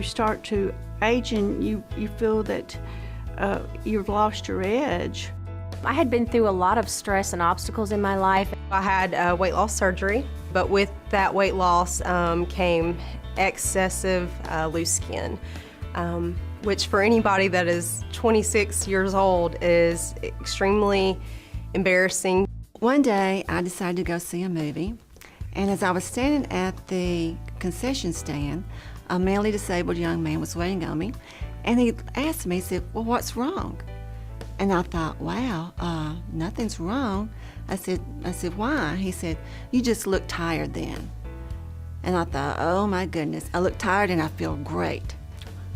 you start to age and you feel that you've lost your edge. I had been through a lot of stress and obstacles in my life. I had weight loss surgery, but with that weight loss came excessive loose skin, which for anybody that is 26 years old is extremely embarrassing. One day I decided to go see a movie, and as I was standing at the concession stand, a mentally disabled young man was waiting on me, and he asked me, he said, "Well, what's wrong?" And I thought, wow, nothing's wrong. I said, why? He said, "You just look tired then." And I thought, oh my goodness, I look tired and I feel great.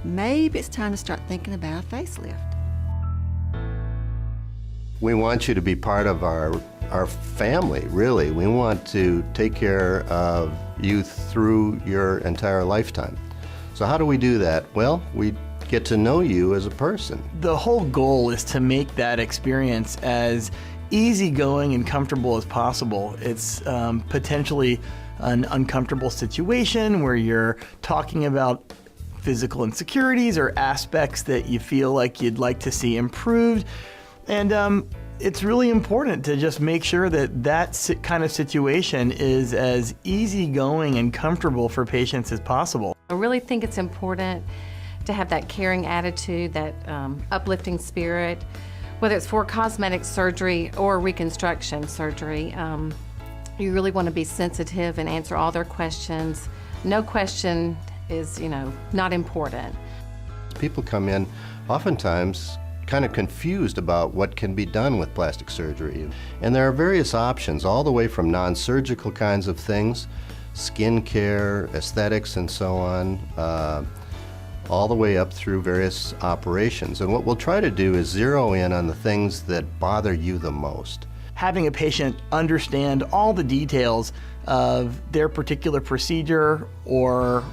Maybe it's time to start thinking about a facelift. We want you to be part of our family, really. We want to take care of you through your entire lifetime. So how do we do that? Well, we get to know you as a person. The whole goal is to make that experience as easygoing and comfortable as possible. It's potentially an uncomfortable situation where you're talking about physical insecurities or aspects that you feel like you'd like to see improved. And it's really important to just make sure that that kind of situation is as easygoing and comfortable for patients as possible. I really think it's important to have that caring attitude, that uplifting spirit, whether it's for cosmetic surgery or reconstruction surgery. You really want to be sensitive and answer all their questions. No question is, not important. People come in oftentimes kind of confused about what can be done with plastic surgery. And there are various options, all the way from non-surgical kinds of things, skin care, aesthetics, and so on, all the way up through various operations. And what we'll try to do is zero in on the things that bother you the most. Having a patient understand all the details of their particular procedure or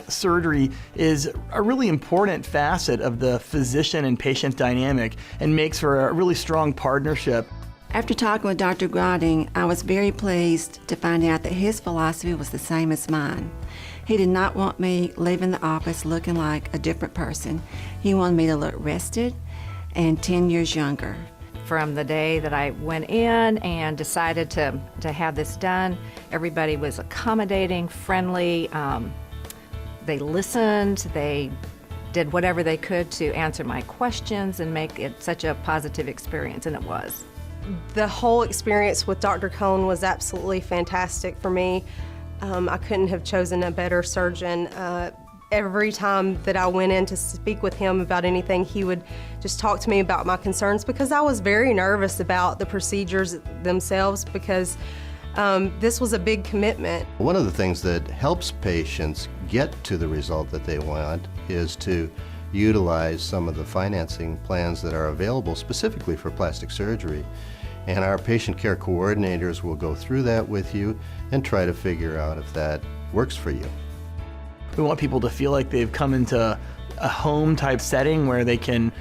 surgery is a really important facet of the physician and patient dynamic and makes for a really strong partnership. After talking with Dr. Grotting, I was very pleased to find out that his philosophy was the same as mine. He did not want me leaving the office looking like a different person. He wanted me to look rested and 10 years younger. From the day that I went in and decided to have this done, everybody was accommodating, friendly. They listened, they did whatever they could to answer my questions and make it such a positive experience, and it was. The whole experience with Dr. Cohn was absolutely fantastic for me. I couldn't have chosen a better surgeon. Every time that I went in to speak with him about anything, he would just talk to me about my concerns, because I was very nervous about the procedures themselves, because this was a big commitment. One of the things that helps patients get to the result that they want is to utilize some of the financing plans that are available specifically for plastic surgery. And our patient care coordinators will go through that with you and try to figure out if that works for you. We want people to feel like they've come into a home type setting where they can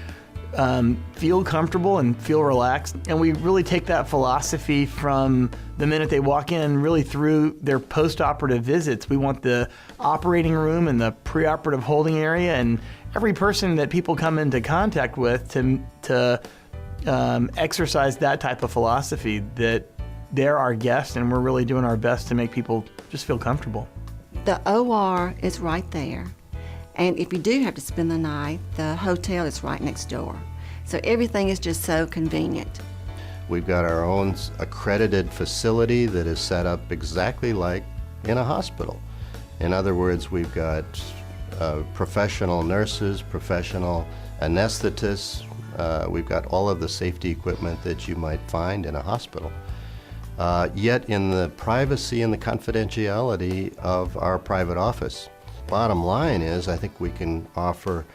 feel comfortable and feel relaxed. And we really take that philosophy from the minute they walk in really through their post-operative visits. We want the operating room and the preoperative holding area and every person that people come into contact with to exercise that type of philosophy, that they're our guests and we're really doing our best to make people just feel comfortable. The OR is right there. And if you do have to spend the night, the hotel is right next door. So everything is just so convenient. We've got our own accredited facility that is set up exactly like in a hospital. In other words, we've got professional nurses, professional anesthetists. We've got all of the safety equipment that you might find in a hospital. Yet in the privacy and the confidentiality of our private office. Bottom line is, I think we can offer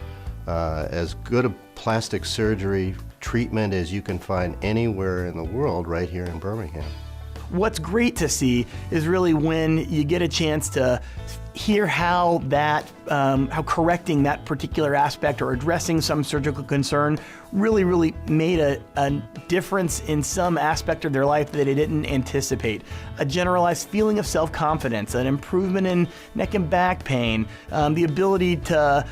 as good a plastic surgery treatment as you can find anywhere in the world right here in Birmingham. What's great to see is really when you get a chance to hear how how correcting that particular aspect or addressing some surgical concern really made a difference in some aspect of their life that they didn't anticipate. A generalized feeling of self-confidence, an improvement in neck and back pain, the ability to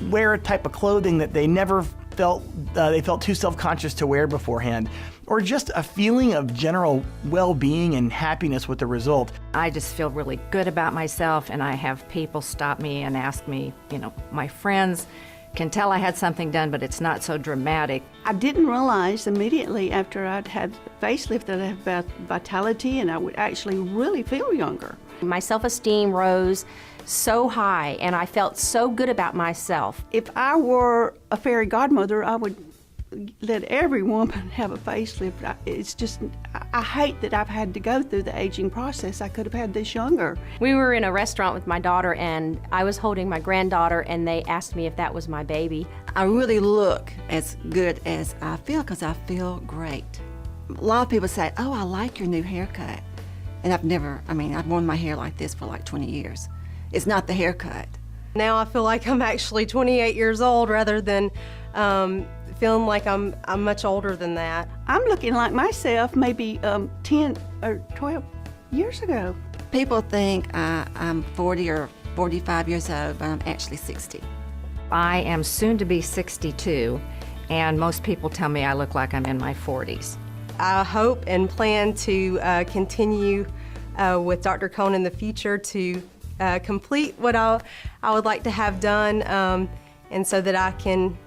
wear a type of clothing that they never felt too self-conscious to wear beforehand, or just a feeling of general well-being and happiness with the result. I just feel really good about myself, and I have people stop me and ask me, my friends can tell I had something done, but it's not so dramatic. I didn't realize immediately after I'd had the facelift that I had vitality and I would actually really feel younger. My self-esteem rose so high, and I felt so good about myself. If I were a fairy godmother, I would let every woman have a facelift. It's just, I hate that I've had to go through the aging process. I could have had this younger. We were in a restaurant with my daughter, and I was holding my granddaughter, and they asked me if that was my baby. I really look as good as I feel because I feel great. A lot of people say, oh, I like your new haircut. And I've worn my hair like this for like 20 years. It's not the haircut. Now I feel like I'm actually 28 years old rather than feeling like I'm much older than that. I'm looking like myself maybe 10 or 12 years ago. People think I'm 40 or 45 years old, but I'm actually 60. I am soon to be 62, and most people tell me I look like I'm in my 40s. I hope and plan to continue with Dr. Cohn in the future to complete what I would like to have done, and so that I can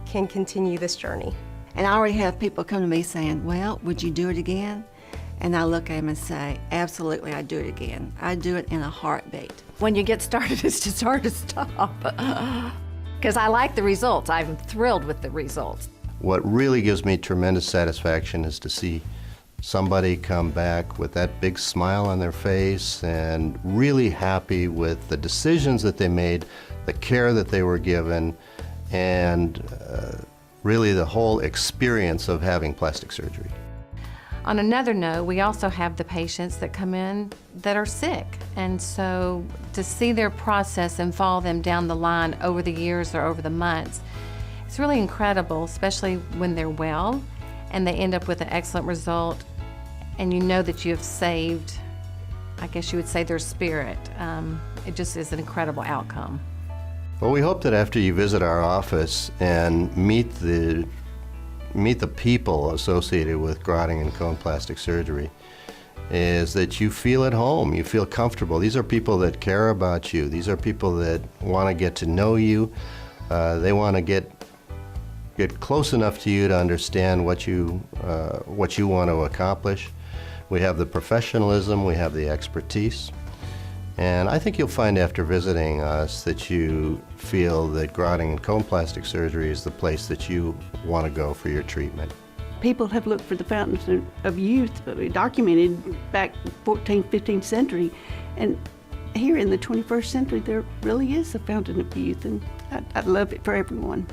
continue this journey. And I already have people come to me saying, well, would you do it again? And I look at them and say, absolutely, I'd do it again. I'd do it in a heartbeat. When you get started, it's just hard to stop. Because I like the results. I'm thrilled with the results. What really gives me tremendous satisfaction is to see somebody come back with that big smile on their face and really happy with the decisions that they made, the care that they were given, and really the whole experience of having plastic surgery. On another note, we also have the patients that come in that are sick. And so to see their process and follow them down the line over the years or over the months, it's really incredible, especially when they're well and they end up with an excellent result, and you know that you have saved, I guess you would say, their spirit. It just is an incredible outcome. Well, we hope that after you visit our office and meet the people associated with Grotting and Cohn plastic surgery, is that you feel at home, you feel comfortable. These are people that care about you. These are people that want to get to know you. They want to get close enough to you to understand what you want to accomplish. We have the professionalism, we have the expertise, and I think you'll find after visiting us that you feel that Grotting and Cohn plastic surgery is the place that you want to go for your treatment. People have looked for the fountains of youth, documented back 14th, 15th century, and here in the 21st century there really is a fountain of youth, and I'd love it for everyone.